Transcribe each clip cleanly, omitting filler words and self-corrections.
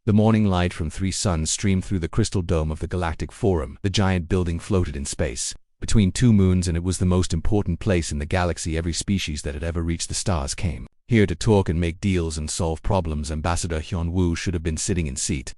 The morning light from 3 suns streamed through the crystal dome of the Galactic Forum. The giant building floated in space between 2 moons, and it was the most important place in the galaxy. Every species that had ever reached the stars came here to talk and make deals and solve problems. Ambassador Hyun-woo should have been sitting in seat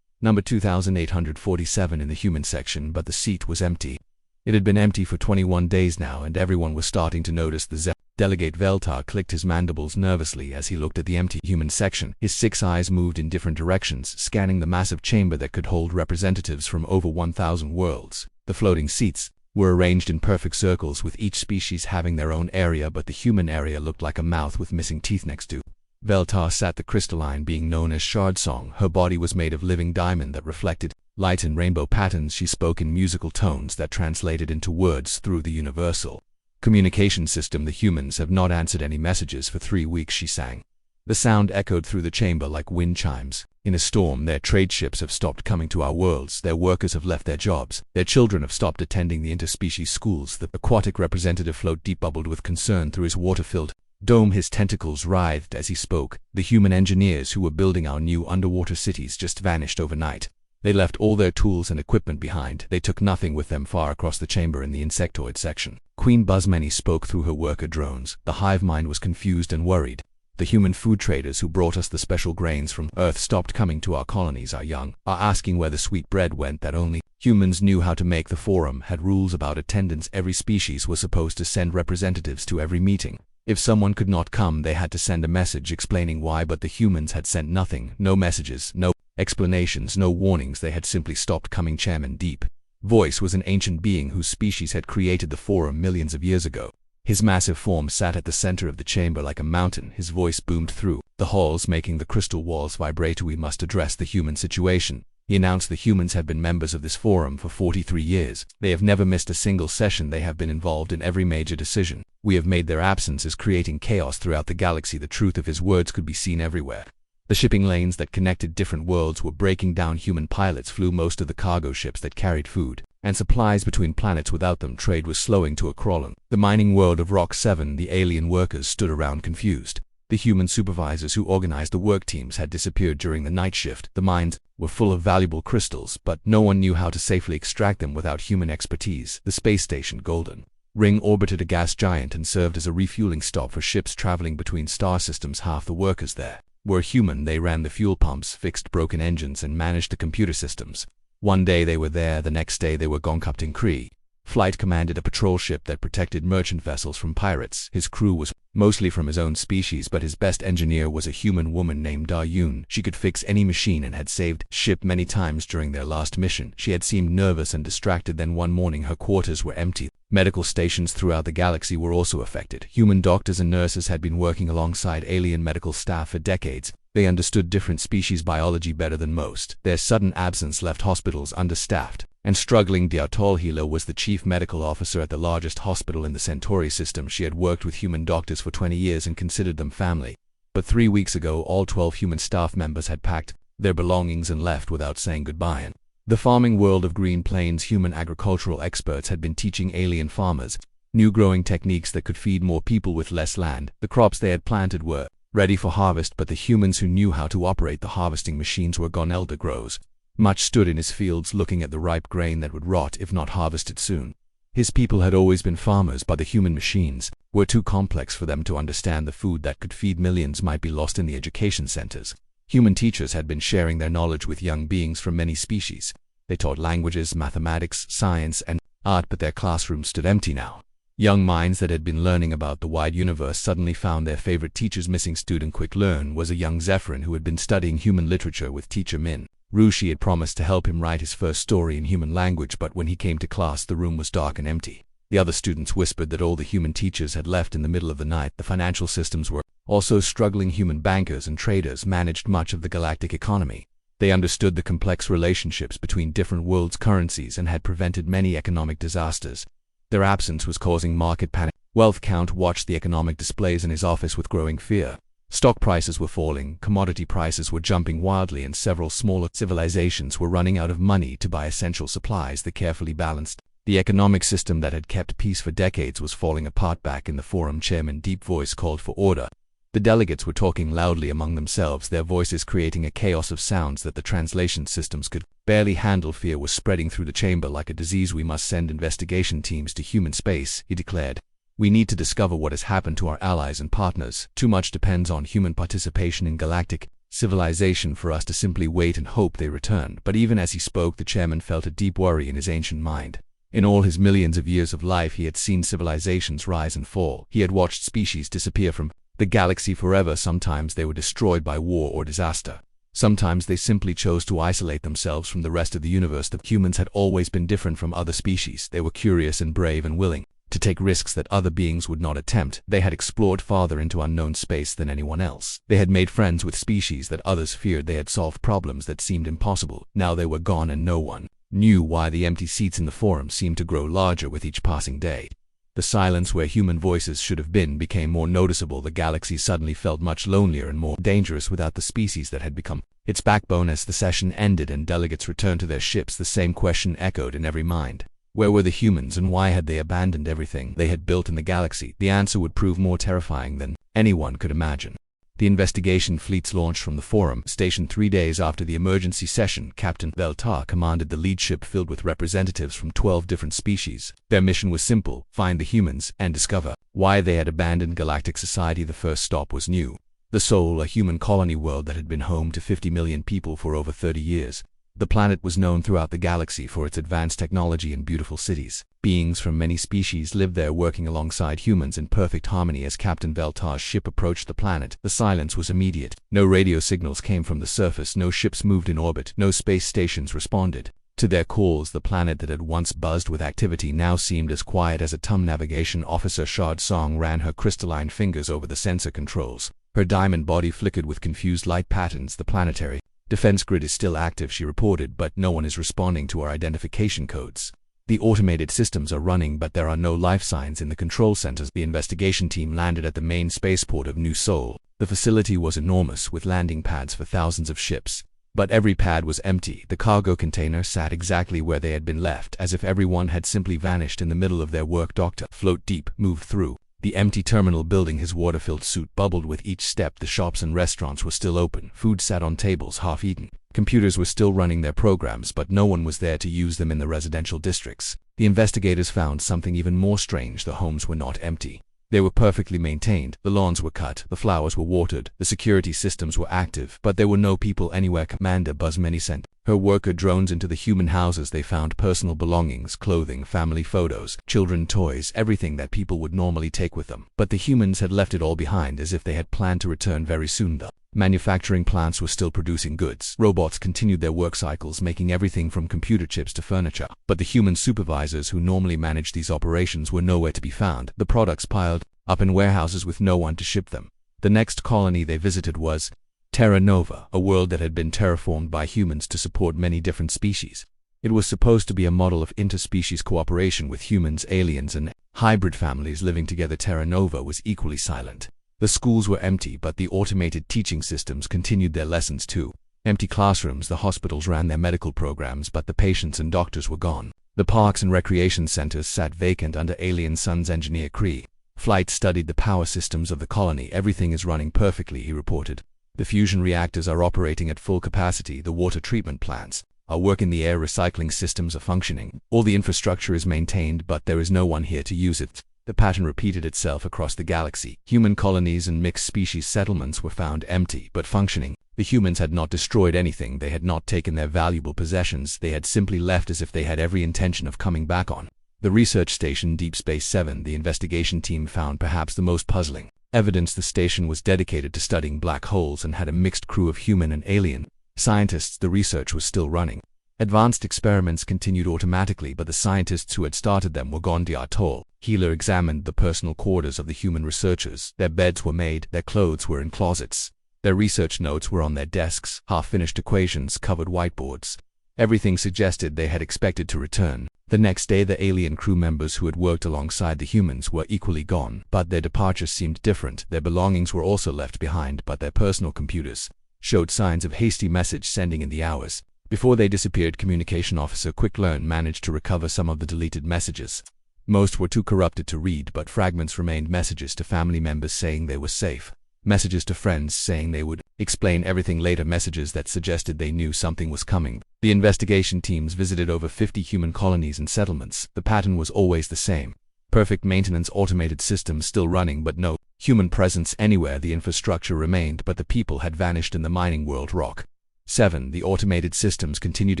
number 2847 in the human section, but the seat was empty. It had been empty for 21 days now, and everyone was starting to notice the Delegate Veltar clicked his mandibles nervously as he looked at the empty human section. His 6 eyes moved in different directions, scanning the massive chamber that could hold representatives from over 1,000 worlds. The floating seats were arranged in perfect circles, with each species having their own area, but the human area looked like a mouth with missing teeth next to. Veltar sat the crystalline being known as Shardsong. Her body was made of living diamond that reflected light in rainbow patterns. She spoke in musical tones that translated into words through the universal communication system. The humans have not answered any messages for 3 weeks, she sang. The sound echoed through the chamber like wind chimes. In a storm, their trade ships have stopped coming to our worlds, their workers have left their jobs, their children have stopped attending the interspecies schools. The aquatic representative Float Deep bubbled with concern through his water-filled dome. His tentacles writhed as he spoke. The human engineers who were building our new underwater cities just vanished overnight. They left all their tools and equipment behind. They took nothing with them far across the chamber in the insectoid section. Queen Buzzmany spoke through her worker drones. The hive mind was confused and worried. The human food traders who brought us the special grains from Earth stopped coming to our colonies. Our young are asking where the sweet bread went that only humans knew how to make. The forum had rules about attendance. Every species was supposed to send representatives to every meeting. If someone could not come, they had to send a message explaining why, but the humans had sent nothing. No messages, no explanations, no warnings. They had simply stopped coming. Chairman Deep Voice was an ancient being whose species had created the forum millions of years ago. His massive form sat at the center of the chamber like a mountain. His voice boomed through the halls, making the crystal walls vibrate. We must address the human situation, he announced. The humans have been members of this forum for 43 years. They have never missed a single session. They have been involved in every major decision. We have made their absences creating chaos throughout the galaxy. The truth of his words could be seen everywhere. The shipping lanes that connected different worlds were breaking down. Human pilots flew most of the cargo ships that carried food and supplies between planets. Without them, trade was slowing to a crawl. In the mining world of Rock 7, the alien workers stood around confused. The human supervisors who organized the work teams had disappeared during the night shift. The mines were full of valuable crystals, but no one knew how to safely extract them without human expertise. The space station Golden Ring orbited a gas giant and served as a refueling stop for ships traveling between star systems. Half the workers there were human. They ran the fuel pumps, fixed broken engines, and managed the computer systems. One day they were there, the next day they were gone. Captain Kree Flight commanded a patrol ship that protected merchant vessels from pirates. His crew was mostly from his own species, but his best engineer was a human woman named Da Yoon. She could fix any machine and had saved ship many times during their last mission. She had seemed nervous and distracted. Then one morning her quarters were empty. Medical stations throughout the galaxy were also affected. Human doctors and nurses had been working alongside alien medical staff for decades. They understood different species biology better than most. Their sudden absence left hospitals understaffed and struggling. Diatol Hilo was the chief medical officer at the largest hospital in the Centauri system. She had worked with human doctors for 20 years and considered them family. But 3 weeks ago, all 12 human staff members had packed their belongings and left without saying goodbye. In the farming world of Green Plains, human agricultural experts had been teaching alien farmers new growing techniques that could feed more people with less land. The crops they had planted were ready for harvest, but the humans who knew how to operate the harvesting machines were gone. Elder Grows Much stood in his fields looking at the ripe grain that would rot if not harvested soon. His people had always been farmers, but the human machines were too complex for them to understand. The food that could feed millions might be lost in the education centers. Human teachers had been sharing their knowledge with young beings from many species. They taught languages, mathematics, science, and art, but their classrooms stood empty now. Young minds that had been learning about the wide universe suddenly found their favorite teachers missing. Student Quick Learn was a young Zephyrin who had been studying human literature with teacher Min Rushi. Had promised to help him write his first story in human language, but when he came to class, the room was dark and empty. The other students whispered that all the human teachers had left in the middle of the night. The financial systems were also struggling. Human bankers and traders managed much of the galactic economy. They understood the complex relationships between different worlds' currencies and had prevented many economic disasters. Their absence was causing market panic. Wealth Count watched the economic displays in his office with growing fear. Stock prices were falling, commodity prices were jumping wildly, and several smaller civilizations were running out of money to buy essential supplies. The carefully balanced the economic system that had kept peace for decades was falling apart. Back in the forum, Chairman Deep Voice called for order. The delegates were talking loudly among themselves, their voices creating a chaos of sounds that the translation systems could barely handle. Fear was spreading through the chamber like a disease. "We must send investigation teams to human space," he declared. "We need to discover what has happened to our allies and partners. Too much depends on human participation in galactic civilization for us to simply wait and hope they return." But even as he spoke, the chairman felt a deep worry in his ancient mind. In all his millions of years of life, he had seen civilizations rise and fall. He had watched species disappear from the galaxy forever. Sometimes they were destroyed by war or disaster. Sometimes they simply chose to isolate themselves from the rest of the universe. The humans had always been different from other species. They were curious and brave and willing to take risks that other beings would not attempt. They had explored farther into unknown space than anyone else. They had made friends with species that others feared. They had solved problems that seemed impossible. Now they were gone, and no one knew why. The empty seats in the forum seemed to grow larger with each passing day. The silence where human voices should have been became more noticeable. The galaxy suddenly felt much lonelier and more dangerous without the species that had become its backbone. As the session ended and delegates returned to their ships, the same question echoed in every mind. Where were the humans, and why had they abandoned everything they had built in the galaxy? The answer would prove more terrifying than anyone could imagine. The investigation fleets launched from the forum station 3 days after the emergency session. Captain Veltar commanded the lead ship filled with representatives from 12 different species. Their mission was simple: find the humans and discover why they had abandoned galactic society. The first stop was New the Sol, a human colony world that had been home to 50 million people for over 30 years. The planet was known throughout the galaxy for its advanced technology and beautiful cities. Beings from many species lived there, working alongside humans in perfect harmony. As Captain Veltar's ship approached the planet, the silence was immediate. No radio signals came from the surface, no ships moved in orbit, no space stations responded to their calls. The planet that had once buzzed with activity now seemed as quiet as a tomb. Navigation Officer Shard Song ran her crystalline fingers over the sensor controls. Her diamond body flickered with confused light patterns. "The planetary defense grid is still active," she reported, "but no one is responding to our identification codes. The automated systems are running, but there are no life signs in the control centers." The investigation team landed at the main spaceport of New Sol. The facility was enormous, with landing pads for thousands of ships. But every pad was empty. The cargo container sat exactly where they had been left, as if everyone had simply vanished in the middle of their work. Dr. Float Deep moved through the empty terminal building. His water-filled suit bubbled with each step. The shops and restaurants were still open. Food sat on tables, half-eaten. Computers were still running their programs, but no one was there to use them in the residential districts. The investigators found something even more strange. The homes were not empty. They were perfectly maintained. The lawns were cut, the flowers were watered, the security systems were active, but there were no people anywhere. Commander Buzzmany sent her worker drones into the human houses. They found personal belongings, clothing, family photos, children toys, everything that people would normally take with them. But the humans had left it all behind, as if they had planned to return very soon. The manufacturing plants were still producing goods. Robots continued their work cycles, making everything from computer chips to furniture. But the human supervisors who normally managed these operations were nowhere to be found. The products piled up in warehouses with no one to ship them. The next colony they visited was Terra Nova, a world that had been terraformed by humans to support many different species. It was supposed to be a model of interspecies cooperation, with humans, aliens, and hybrid families living together. Terra Nova was equally silent. The schools were empty, but the automated teaching systems continued their lessons too. Empty classrooms. The hospitals ran their medical programs, but the patients and doctors were gone. The parks and recreation centers sat vacant under Alien Sun's engineer Kree. Flight studied the power systems of the colony. "Everything is running perfectly," he reported. "The fusion reactors are operating at full capacity. The water treatment plants are working. The air recycling systems are functioning. All the infrastructure is maintained, but there is no one here to use it." The pattern repeated itself across the galaxy. Human colonies and mixed species settlements were found empty but functioning. The humans had not destroyed anything. They had not taken their valuable possessions. They had simply left as if they had every intention of coming back on. The research station Deep Space 7, the investigation team found perhaps the most puzzling evidence. The station was dedicated to studying black holes and had a mixed crew of human and alien scientists. The research was still running. Advanced experiments continued automatically, but the scientists who had started them were gone. Diatol Healer examined the personal quarters of the human researchers. Their beds were made, their clothes were in closets. Their research notes were on their desks, half-finished equations covered whiteboards. Everything suggested they had expected to return. The next day, the alien crew members who had worked alongside the humans were equally gone, but their departure seemed different. Their belongings were also left behind, but their personal computers showed signs of hasty message sending in the hours before they disappeared. Communication Officer Quicklearn managed to recover some of the deleted messages. Most were too corrupted to read, but fragments remained: messages to family members saying they were safe, messages to friends saying they would explain everything later, messages that suggested they knew something was coming. The investigation teams visited over 50 human colonies and settlements. The pattern was always the same. Perfect maintenance, automated systems still running, but no human presence anywhere. The infrastructure remained, but the people had vanished in the mining world. Rock 7. The automated systems continued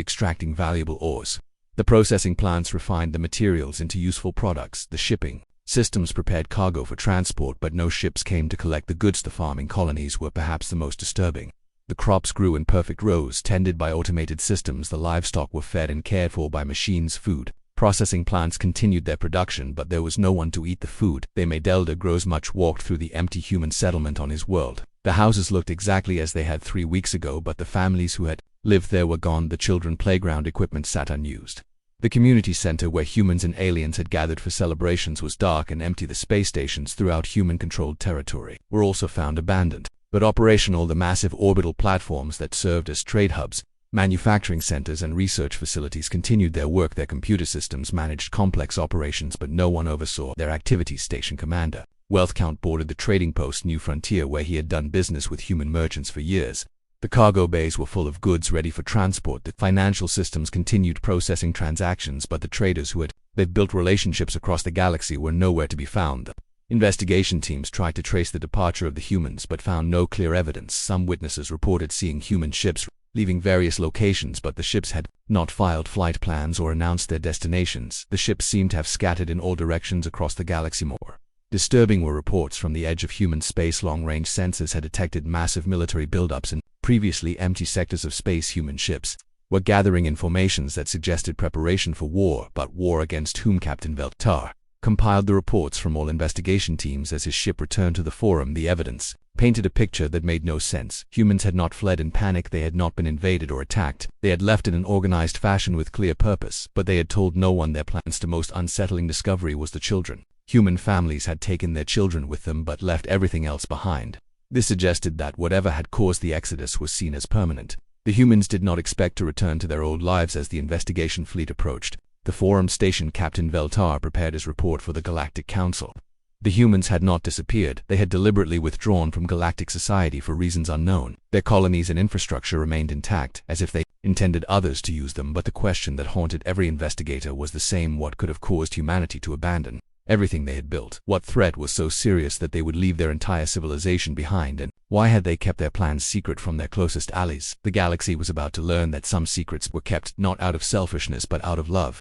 extracting valuable ores. The processing plants refined the materials into useful products. The shipping systems prepared cargo for transport, but no ships came to collect the goods. The farming colonies were perhaps the most disturbing. The crops grew in perfect rows, tended by automated systems. The livestock were fed and cared for by machines. Food processing plants continued their production, but there was no one to eat the food. They made. Elder Grows Much walked through the empty human settlement on his world. The houses looked exactly as they had 3 weeks ago, but the families who had lived there were gone. The children playground equipment sat unused. The community center where humans and aliens had gathered for celebrations was dark and empty. The space stations throughout human-controlled territory were also found abandoned, but operational. The massive orbital platforms that served as trade hubs, manufacturing centers, and research facilities continued their work. Their computer systems managed complex operations, but no one oversaw their activities. Station commander Wealth Count boarded the trading post New Frontier, where he had done business with human merchants for years. The cargo bays were full of goods ready for transport. The financial systems continued processing transactions, but the traders who had built relationships across the galaxy were nowhere to be found. The investigation teams tried to trace the departure of the humans, but found no clear evidence. Some witnesses reported seeing human ships leaving various locations, but the ships had not filed flight plans or announced their destinations. The ships seemed to have scattered in all directions across the galaxy. More disturbing were reports from the edge of human space. Long-range sensors had detected massive military buildups in previously empty sectors of space. Human ships were gathering informations that suggested preparation for war, but war against whom? Captain Veltar compiled the reports from all investigation teams as his ship returned to the forum. The evidence painted a picture that made no sense. Humans had not fled in panic. They had not been invaded or attacked. They had left in an organized fashion with clear purpose, but they had told no one their plans. The most unsettling discovery was the children. Human families had taken their children with them, but left everything else behind. This suggested that whatever had caused the exodus was seen as permanent. The humans did not expect to return to their old lives. As the investigation fleet approached the forum station, Captain Veltar prepared his report for the Galactic Council. The humans had not disappeared. They had deliberately withdrawn from galactic society for reasons unknown. Their colonies and infrastructure remained intact, as if they intended others to use them. But the question that haunted every investigator was the same: what could have caused humanity to abandon everything they had built? What threat was so serious that they would leave their entire civilization behind, and why had they kept their plans secret from their closest allies? The galaxy was about to learn that some secrets were kept not out of selfishness but out of love.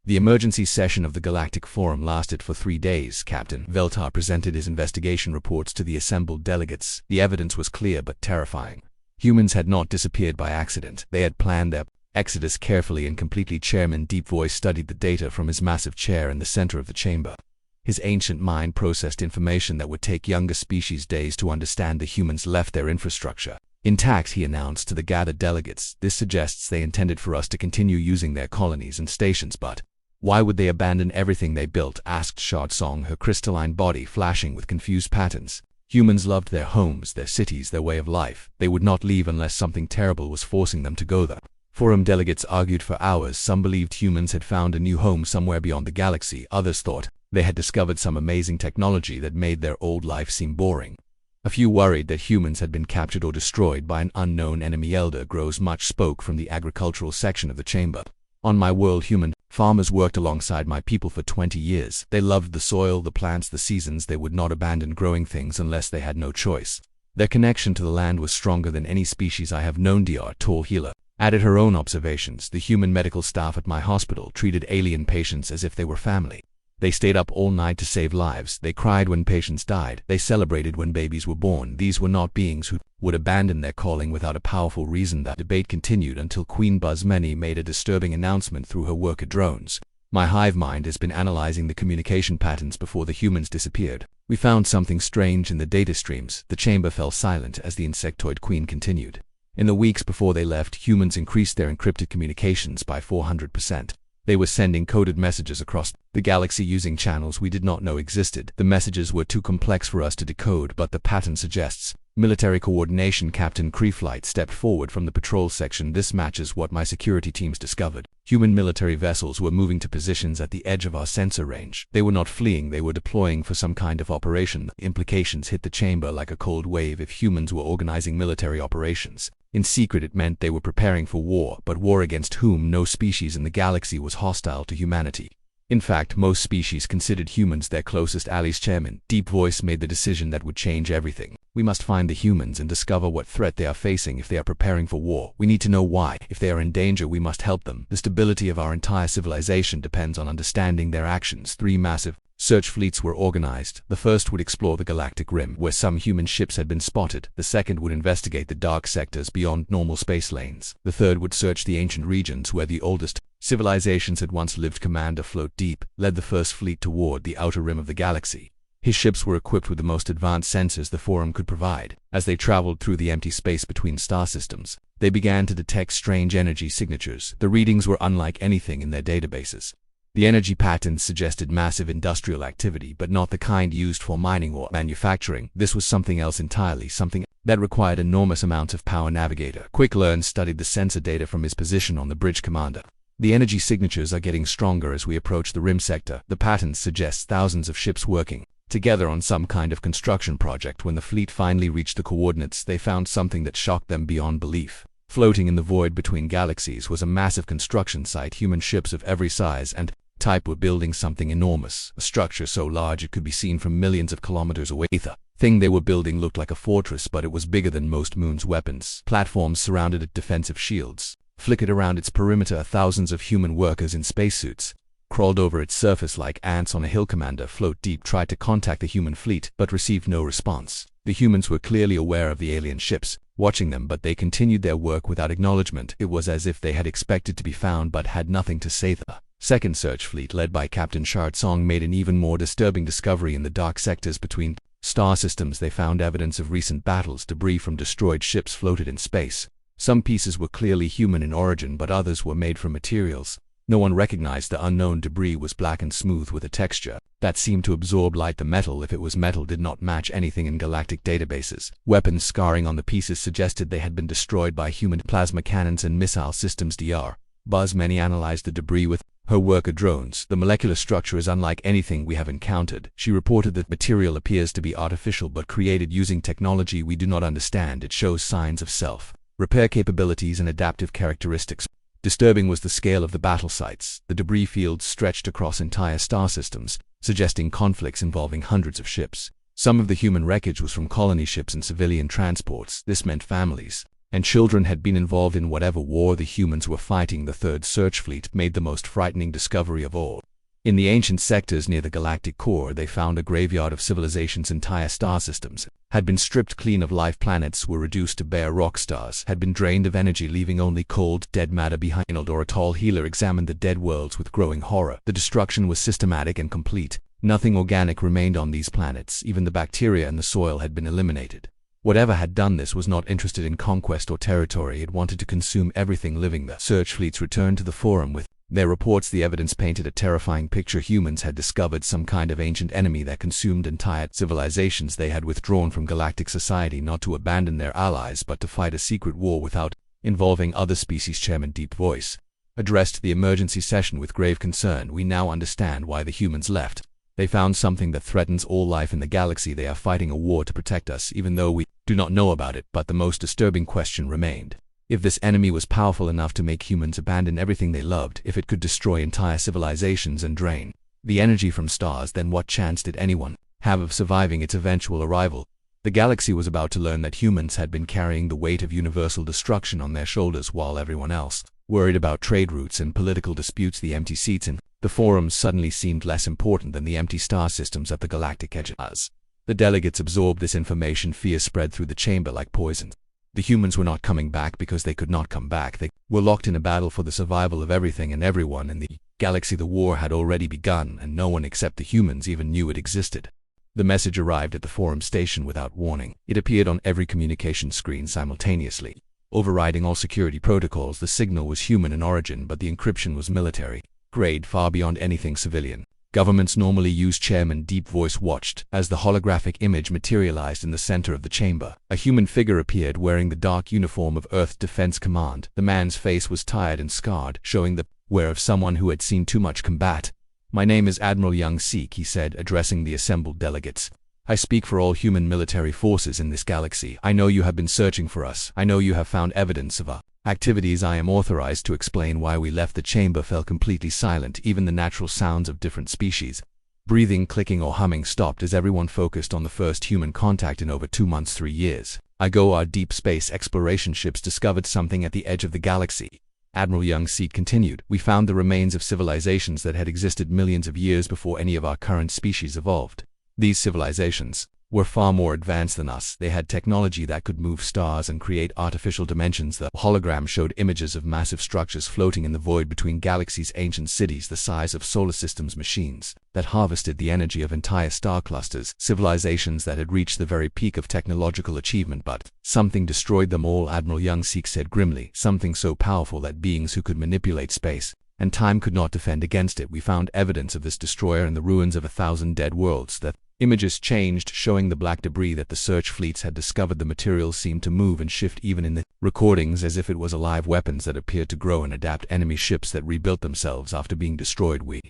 The emergency session of the Galactic Forum lasted for 3 days. Captain Veltar presented his investigation reports to the assembled delegates. The evidence was clear but terrifying. Humans had not disappeared by accident. They had planned their exodus carefully and completely. Chairman Deep Voice studied the data from his massive chair in the center of the chamber. His ancient mind processed information that would take younger species days to understand. The humans left their infrastructure intact, he announced to the gathered delegates. This suggests they intended for us to continue using their colonies and stations, but why would they abandon everything they built? Asked Shard Song, her crystalline body flashing with confused patterns. Humans loved their homes, their cities, their way of life. They would not leave unless something terrible was forcing them to go there. Forum delegates argued for hours. Some believed humans had found a new home somewhere beyond the galaxy. Others thought they had discovered some amazing technology that made their old life seem boring. A few worried that humans had been captured or destroyed by an unknown enemy. Elder Grows Much spoke from the agricultural section of the chamber. On my world, human farmers worked alongside my people for 20 years. They loved the soil, the plants, the seasons. They would not abandon growing things unless they had no choice. Their connection to the land was stronger than any species I have known. Dr. Tall Healer added her own observations. The human medical staff at my hospital treated alien patients as if they were family. They stayed up all night to save lives. They cried when patients died. They celebrated when babies were born. These were not beings who would abandon their calling without a powerful reason. That debate continued until Queen Buzzmany made a disturbing announcement through her worker drones. My hive mind has been analyzing the communication patterns before the humans disappeared. We found something strange in the data streams. The chamber fell silent as the insectoid queen continued. In the weeks before they left, humans increased their encrypted communications by 400%. They were sending coded messages across the galaxy using channels we did not know existed. The messages were too complex for us to decode, but the pattern suggests military coordination. Captain Creeflight stepped forward from the patrol section. This matches what my security teams discovered. Human military vessels were moving to positions at the edge of our sensor range. They were not fleeing, they were deploying for some kind of operation. The implications hit the chamber like a cold wave. If humans were organizing military operations in secret, it meant they were preparing for war, but war against whom? No species in the galaxy was hostile to humanity. In fact, most species considered humans their closest allies. Chairman Deep Voice made the decision that would change everything. We must find the humans and discover what threat they are facing. If they are preparing for war, we need to know why. If they are in danger, we must help them. The stability of our entire civilization depends on understanding their actions. 3 massive search fleets were organized. The first would explore the galactic rim, where some human ships had been spotted. The second would investigate the dark sectors beyond normal space lanes. The third would search the ancient regions where the oldest civilizations had once lived. Commander Float Deep led the first fleet toward the outer rim of the galaxy. His ships were equipped with the most advanced sensors the Forum could provide. As they traveled through the empty space between star systems, they began to detect strange energy signatures. The readings were unlike anything in their databases. The energy patterns suggested massive industrial activity, but not the kind used for mining or manufacturing. This was something else entirely, something that required enormous amounts of power. Navigator Quick Learn studied the sensor data from his position on the bridge. Commander, the energy signatures are getting stronger as we approach the rim sector. The patterns suggest thousands of ships working together on some kind of construction project. When the fleet finally reached the coordinates, they found something that shocked them beyond belief. Floating in the void between galaxies was a massive construction site. Human ships of every size and type were building something enormous, a structure so large it could be seen from millions of kilometers away. The thing they were building looked like a fortress, but it was bigger than most moon's weapons. Platforms surrounded it, defensive shields flickered around its perimeter. Thousands of human workers in spacesuits crawled over its surface like ants on a hill. Commander Float Deep tried to contact the human fleet, but received no response. The humans were clearly aware of the alien ships watching them, but they continued their work without acknowledgement. It was as if they had expected to be found but had nothing to say. The second search fleet, led by Captain Shard Song, made an even more disturbing discovery in the dark sectors between star systems. They found evidence of recent battles. Debris from destroyed ships floated in space. Some pieces were clearly human in origin, but others were made from materials no one recognized. The unknown debris was black and smooth with a texture that seemed to absorb light. The metal, if it was metal, did not match anything in galactic databases. Weapon scarring on the pieces suggested they had been destroyed by human plasma cannons and missile systems. Dr. Buzz Many analyzed the debris with her worker drones. The molecular structure is unlike anything we have encountered. She reported that material appears to be artificial but created using technology we do not understand. It shows signs of self-repair capabilities and adaptive characteristics. Disturbing was the scale of the battle sites. The debris fields stretched across entire star systems, suggesting conflicts involving hundreds of ships. Some of the human wreckage was from colony ships and civilian transports. This meant families and children had been involved in whatever war the humans were fighting. The third search fleet made the most frightening discovery of all. In the ancient sectors near the galactic core, they found a graveyard of civilizations. Entire star systems had been stripped clean of life. Planets were reduced to bare rock. Stars had been drained of energy, leaving only cold, dead matter behind. A tall healer examined the dead worlds with growing horror. The destruction was systematic and complete. Nothing organic remained on these planets. Even the bacteria in the soil had been eliminated. Whatever had done this was not interested in conquest or territory. It wanted to consume everything living. The search fleets returned to the Forum with their reports. The evidence painted a terrifying picture. Humans had discovered some kind of ancient enemy that consumed entire civilizations. They had withdrawn from galactic society not to abandon their allies but to fight a secret war without involving other species. Chairman Deep Voice addressed the emergency session with grave concern. We now understand why the humans left. They found something that threatens all life in the galaxy. They are fighting a war to protect us, even though we do not know about it. But the most disturbing question remained. If this enemy was powerful enough to make humans abandon everything they loved, if it could destroy entire civilizations and drain the energy from stars, then what chance did anyone have of surviving its eventual arrival? The galaxy was about to learn that humans had been carrying the weight of universal destruction on their shoulders while everyone else worried about trade routes and political disputes. The empty seats in the Forum suddenly seemed less important than the empty star systems at the galactic edge. As the delegates absorbed this information, fear spread through the chamber like poison. The humans were not coming back because they could not come back. They were locked in a battle for the survival of everything and everyone in the galaxy. The war had already begun, and no one except the humans even knew it existed. The message arrived at the Forum station without warning. It appeared on every communication screen simultaneously, overriding all security protocols. The signal was human in origin, but the encryption was military grade, far beyond anything civilian governments normally use. Chairman Deep Voice watched as the holographic image materialized in the center of the chamber. A human figure appeared wearing the dark uniform of Earth Defense Command. The man's face was tired and scarred, showing the aware of someone who had seen too much combat. "My name is Admiral Young Sik," he said, addressing the assembled delegates. "I speak for all human military forces in this galaxy. I know you have been searching for us. I know you have found evidence of our activities. I am authorized to explain why we left." The chamber fell completely silent. Even the natural sounds of different species, breathing, clicking, or humming, stopped as everyone focused on the first human contact in over 2 months, 3 years ago. Our deep space exploration ships discovered something at the edge of the galaxy. Admiral Young Sik continued. "We found the remains of civilizations that had existed millions of years before any of our current species evolved. These civilizations were far more advanced than us. They had technology that could move stars and create artificial dimensions." The hologram showed images of massive structures floating in the void between galaxies, ancient cities the size of solar systems, machines that harvested the energy of entire star clusters, civilizations that had reached the very peak of technological achievement, but something destroyed them all, Admiral Young Sik said grimly. "Something so powerful that beings who could manipulate space and time could not defend against it. We found evidence of this destroyer in the ruins of 1,000 dead worlds." The images changed, showing the black debris that the search fleets had discovered. The materials seemed to move and shift even in the recordings, as if it was alive. Weapons that appeared to grow and adapt, enemy ships that rebuilt themselves after being destroyed. "We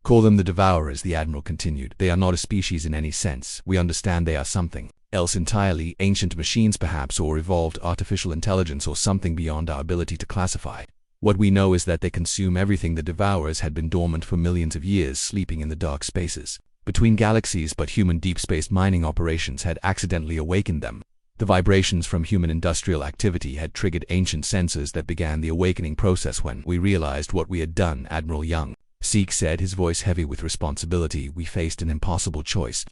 call them the Devourers," the Admiral continued. "They are not a species in any sense. We understand they are something else entirely, ancient machines perhaps, or evolved artificial intelligence, or something beyond our ability to classify. What we know is that they consume everything. The Devourers had been dormant for millions of years, sleeping in the dark spaces between galaxies, but human deep space mining operations had accidentally awakened them. The vibrations from human industrial activity had triggered ancient sensors that began the awakening process. When we realized what we had done," Admiral Young Sik said, his voice heavy with responsibility, "we faced an impossible choice.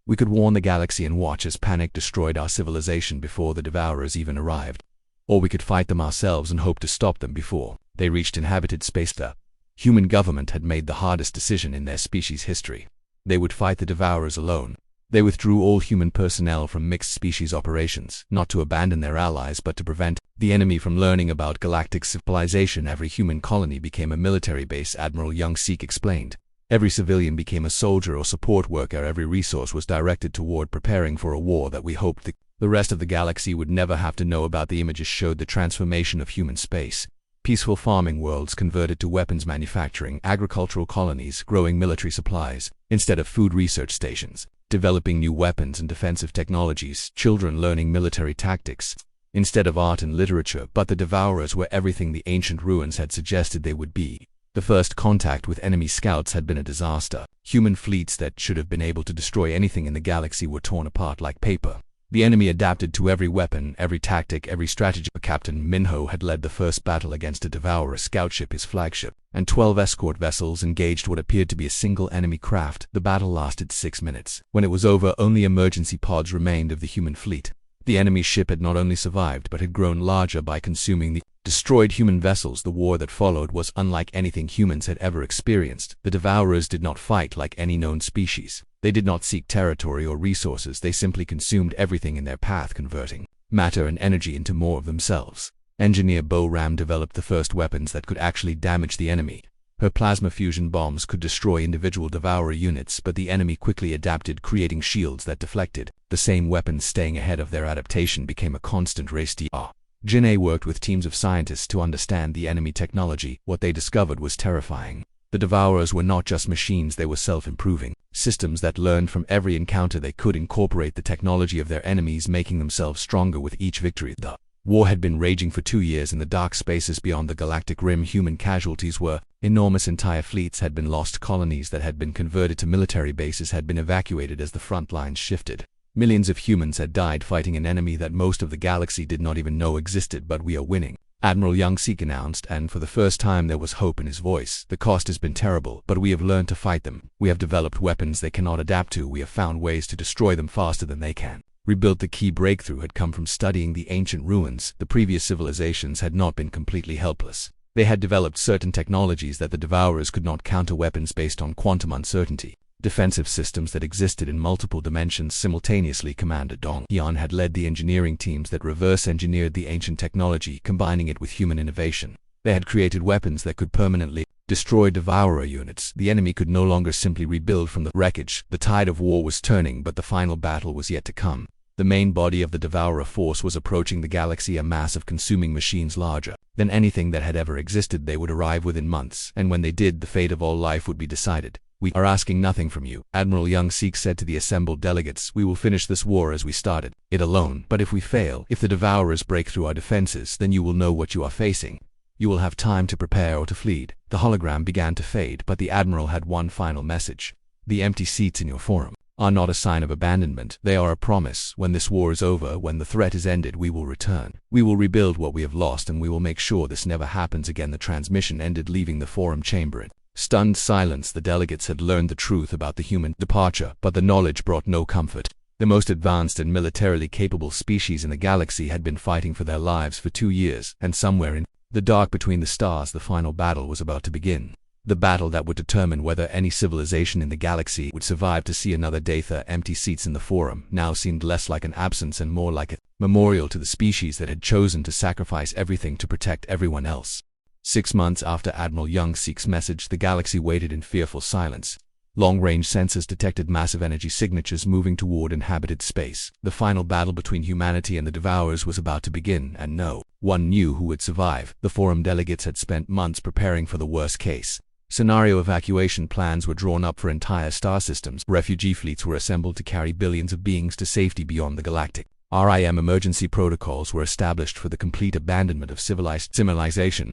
We could warn the galaxy and watch as panic destroyed our civilization before the Devourers even arrived. Or we could fight them ourselves and hope to stop them before they reached inhabited space." The human government had made the hardest decision in their species' history. They would fight the Devourers alone. They withdrew all human personnel from mixed species operations, not to abandon their allies but to prevent the enemy from learning about galactic civilization. Every human colony became a military base, Admiral Young Sik explained. Every civilian became a soldier or support worker. Every resource was directed toward preparing for a war that we hoped the rest of the galaxy would never have to know about. The images showed the transformation of human space. Peaceful farming worlds converted to weapons manufacturing, agricultural colonies growing military supplies instead of food research stations, developing new weapons and defensive technologies, children learning military tactics instead of art and literature. But the Devourers were everything the ancient ruins had suggested they would be. The first contact with enemy scouts had been a disaster. Human fleets that should have been able to destroy anything in the galaxy were torn apart like paper. The enemy adapted to every weapon, every tactic, every strategy. Captain Minho had led the first battle against a Devourer scout ship, his flagship, and 12 escort vessels engaged what appeared to be a single enemy craft. The battle lasted 6 minutes. When it was over, only emergency pods remained of the human fleet. The enemy ship had not only survived but had grown larger by consuming the destroyed human vessels. The war that followed was unlike anything humans had ever experienced. The Devourers did not fight like any known species. They did not seek territory or resources. They simply consumed everything in their path, converting matter and energy into more of themselves. Engineer Bo Ram developed the first weapons that could actually damage the enemy. Her plasma fusion bombs could destroy individual Devourer units, but the enemy quickly adapted, creating shields that deflected. The same weapons, staying ahead of their adaptation, became a constant race. Jin-A worked with teams of scientists to understand the enemy technology. What they discovered was terrifying. The Devourers were not just machines, they were self-improving systems that learned from every encounter. They could incorporate the technology of their enemies, making themselves stronger with each victory. The war had been raging for 2 years in the dark spaces beyond the galactic rim. Human casualties were enormous. Entire fleets had been lost. Colonies that had been converted to military bases had been evacuated as the front lines shifted. Millions of humans had died fighting an enemy that most of the galaxy did not even know existed. "But we are winning," Admiral Young Sik announced, and for the first time there was hope in his voice. "The cost has been terrible, but we have learned to fight them. We have developed weapons they cannot adapt to. We have found ways to destroy them faster than they can rebuild." The key breakthrough had come from studying the ancient ruins. The previous civilizations had not been completely helpless. They had developed certain technologies that the Devourers could not counter, weapons based on quantum uncertainty, defensive systems that existed in multiple dimensions simultaneously. Commander Dong Yan had led the engineering teams that reverse-engineered the ancient technology, combining it with human innovation. They had created weapons that could permanently destroy Devourer units. The enemy could no longer simply rebuild from the wreckage. The tide of war was turning, but the final battle was yet to come. The main body of the Devourer force was approaching the galaxy, a mass of consuming machines larger than anything that had ever existed. They would arrive within months, and when they did, the fate of all life would be decided. "We are asking nothing from you," Admiral Young-Sik said to the assembled delegates. "We will finish this war as we started it alone. But if we fail, if the Devourers break through our defenses, then you will know what you are facing. You will have time to prepare or to flee." The hologram began to fade, but the Admiral had one final message. "The empty seats in your forum are not a sign of abandonment. They are a promise. When this war is over, when the threat is ended, we will return. We will rebuild what we have lost, and we will make sure this never happens again." The transmission ended, leaving the forum chamber in stunned silence. The delegates had learned the truth about the human departure, but the knowledge brought no comfort. The most advanced and militarily capable species in the galaxy had been fighting for their lives for 2 years, and somewhere in the dark between the stars, the final battle was about to begin. The battle that would determine whether any civilization in the galaxy would survive to see another day. The empty seats in the forum now seemed less like an absence and more like a memorial to the species that had chosen to sacrifice everything to protect everyone else. 6 months after Admiral Young-Sik's message, the galaxy waited in fearful silence. Long-range sensors detected massive energy signatures moving toward inhabited space. The final battle between humanity and the Devourers was about to begin, and no one knew who would survive. The forum delegates had spent months preparing for the worst-case scenario. Evacuation plans were drawn up for entire star systems. Refugee fleets were assembled to carry billions of beings to safety beyond the galactic rim. Emergency protocols were established for the complete abandonment of civilization.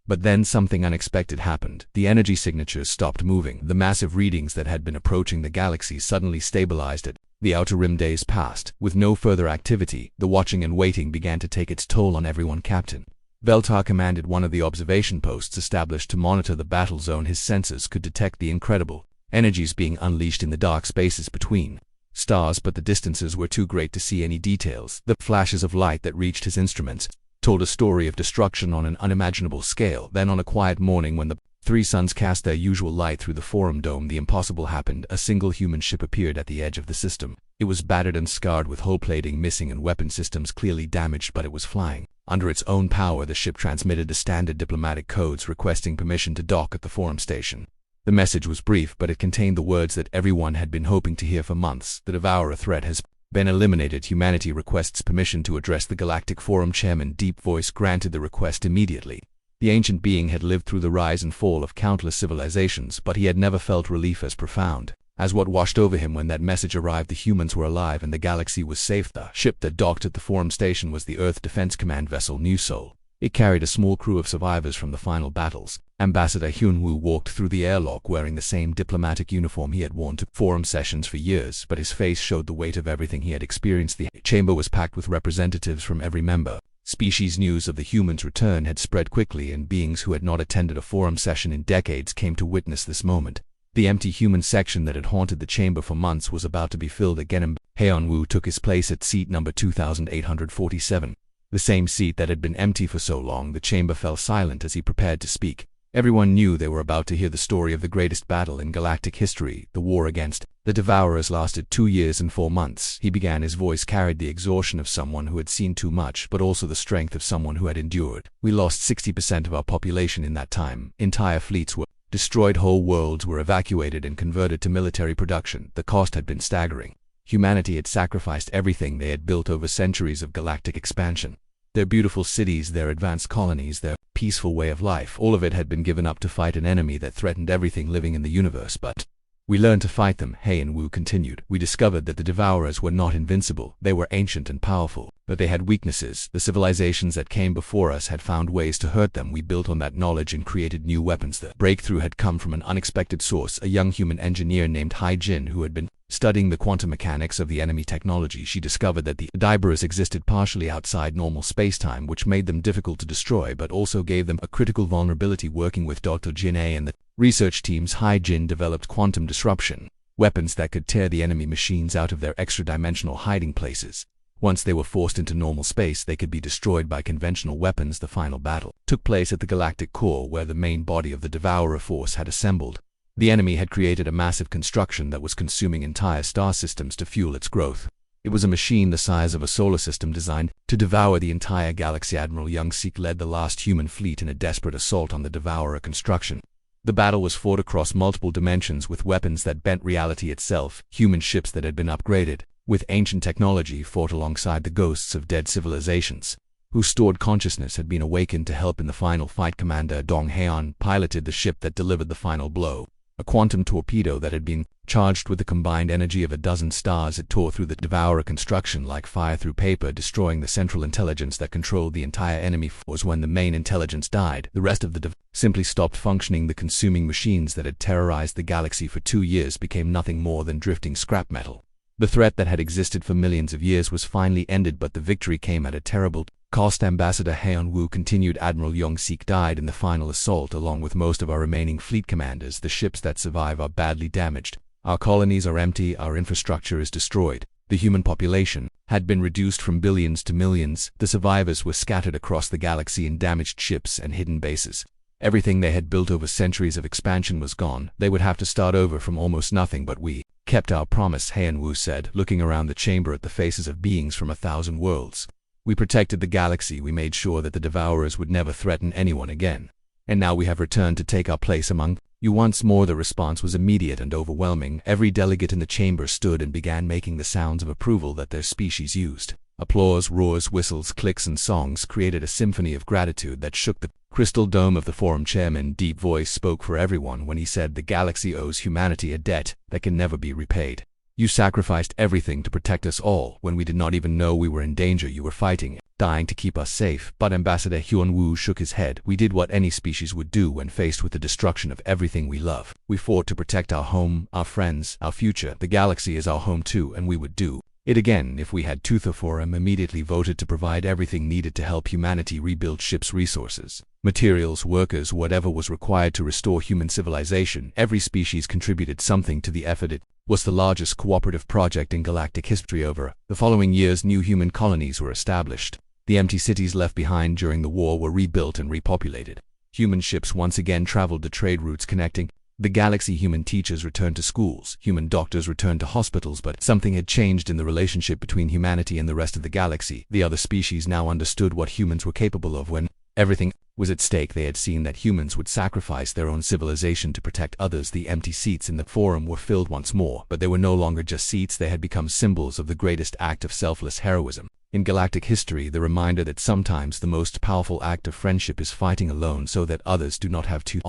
But then something unexpected happened. The energy signatures stopped moving. The massive readings that had been approaching the galaxy suddenly stabilized it. The outer rim. Days passed. With no further activity, the watching and waiting began to take its toll on everyone. Captain Veltar commanded one of the observation posts established to monitor the battle zone. His sensors could detect the incredible energies being unleashed in the dark spaces between stars, but the distances were too great to see any details. The flashes of light that reached his instruments told a story of destruction on an unimaginable scale. Then on a quiet morning, when the 3 suns cast their usual light through the forum dome, the impossible happened. A single human ship appeared at the edge of the system. It was battered and scarred, with hull plating missing and weapon systems clearly damaged, but it was flying under its own power. The ship transmitted the standard diplomatic codes requesting permission to dock at the forum station. The message was brief, but it contained the words that everyone had been hoping to hear for months. "The Devourer threat has been eliminated. Humanity requests permission to address the Galactic Forum." Chairman Deep Voice granted the request immediately. The ancient being had lived through the rise and fall of countless civilizations, but he had never felt relief as profound as what washed over him when that message arrived. The humans were alive and the galaxy was safe. The ship that docked at the forum station was the Earth Defense Command vessel New Soul. It carried a small crew of survivors from the final battles. Ambassador Hyun-woo walked through the airlock wearing the same diplomatic uniform he had worn to forum sessions for years, but his face showed the weight of everything he had experienced. The chamber was packed with representatives from every member species. News of the humans' return had spread quickly, and beings who had not attended a forum session in decades came to witness this moment. The empty human section that had haunted the chamber for months was about to be filled again. Hyun-woo took his place at seat number 2847. The same seat that had been empty for so long. The chamber fell silent as he prepared to speak. Everyone knew they were about to hear the story of the greatest battle in galactic history. The war against the Devourers lasted 2 years and 4 months. He began. His voice carried the exhaustion of someone who had seen too much, but also the strength of someone who had endured. "We lost 60% of our population in that time. Entire fleets were destroyed. Whole worlds were evacuated and converted to military production. The cost had been staggering. Humanity had sacrificed everything they had built over centuries of galactic expansion. Their beautiful cities, their advanced colonies, their peaceful way of life, all of it had been given up to fight an enemy that threatened everything living in the universe. But we learned to fight them," Hyun-woo continued. "We discovered that the Devourers were not invincible. They were ancient and powerful, but they had weaknesses. The civilizations that came before us had found ways to hurt them. We built on that knowledge and created new weapons. The breakthrough had come from an unexpected source, a young human engineer named Hai-Jin, who had been studying the quantum mechanics of the enemy technology. She discovered that the Devourers existed partially outside normal spacetime, which made them difficult to destroy, but also gave them a critical vulnerability. Working with Dr. Jin-A and the research teams, Hai-Jin developed quantum disruption, weapons that could tear the enemy machines out of their extra-dimensional hiding places. Once they were forced into normal space, they could be destroyed by conventional weapons. The final battle took place at the galactic core, where the main body of the Devourer force had assembled. The enemy had created a massive construction that was consuming entire star systems to fuel its growth. It was a machine the size of a solar system designed to devour the entire galaxy. Admiral Young-Sik led the last human fleet in a desperate assault on the Devourer construction. The battle was fought across multiple dimensions with weapons that bent reality itself, human ships that had been upgraded, with ancient technology fought alongside the ghosts of dead civilizations, whose stored consciousness had been awakened to help in the final fight. Commander Dong Haeon piloted the ship that delivered the final blow, a quantum torpedo that had been charged with the combined energy of a dozen stars. It tore through the Devourer construction like fire through paper, destroying the central intelligence that controlled the entire enemy force. When the main intelligence died, the rest of the simply stopped functioning. The consuming machines that had terrorized the galaxy for 2 years became nothing more than drifting scrap metal. The threat that had existed for millions of years was finally ended, but the victory came at a terrible cost. Ambassador Haeon-woo continued. Admiral Yong-sik died in the final assault along with most of our remaining fleet commanders. The ships that survive are badly damaged. Our colonies are empty, our infrastructure is destroyed. The human population had been reduced from billions to millions. The survivors were scattered across the galaxy in damaged ships and hidden bases. Everything they had built over centuries of expansion was gone. They would have to start over from almost nothing, but we kept our promise, Haeon-woo said, looking around the chamber at the faces of beings from 1,000 worlds. We protected the galaxy. We made sure that the Devourers would never threaten anyone again. And now we have returned to take our place among you once more. The response was immediate and overwhelming. Every delegate in the chamber stood and began making the sounds of approval that their species used. Applause, roars, whistles, clicks, and songs created a symphony of gratitude that shook the crystal dome of the forum. Chairman Deep Voice spoke for everyone when he said, "The galaxy owes humanity a debt that can never be repaid. You sacrificed everything to protect us all. When we did not even know we were in danger, you were fighting, dying to keep us safe." But Ambassador Hyun-woo shook his head. "We did what any species would do when faced with the destruction of everything we love. We fought to protect our home, our friends, our future. The galaxy is our home too, and we would do it again if we had to." The forum immediately voted to provide everything needed to help humanity rebuild ships' resources, materials, workers, whatever was required to restore human civilization. Every species contributed something to the effort. It was the largest cooperative project in galactic history. Over the following years, new human colonies were established. The empty cities left behind during the war were rebuilt and repopulated. Human ships once again traveled the trade routes connecting the galaxy. Human teachers returned to schools, human doctors returned to hospitals, but something had changed in the relationship between humanity and the rest of the galaxy. The other species now understood what humans were capable of. When everything was at stake, they had seen that humans would sacrifice their own civilization to protect others. The empty seats in the forum were filled once more, but they were no longer just seats. They had become symbols of the greatest act of selfless heroism in galactic history, the reminder that sometimes the most powerful act of friendship is fighting alone so that others do not have to.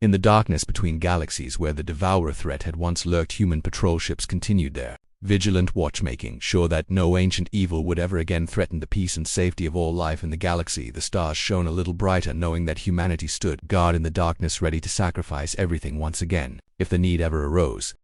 In the darkness between galaxies where the Devourer threat had once lurked, human patrol ships continued their vigilant watchmaking, sure that no ancient evil would ever again threaten the peace and safety of all life in the galaxy. The stars shone a little brighter, knowing that humanity stood guard in the darkness, ready to sacrifice everything once again if the need ever arose.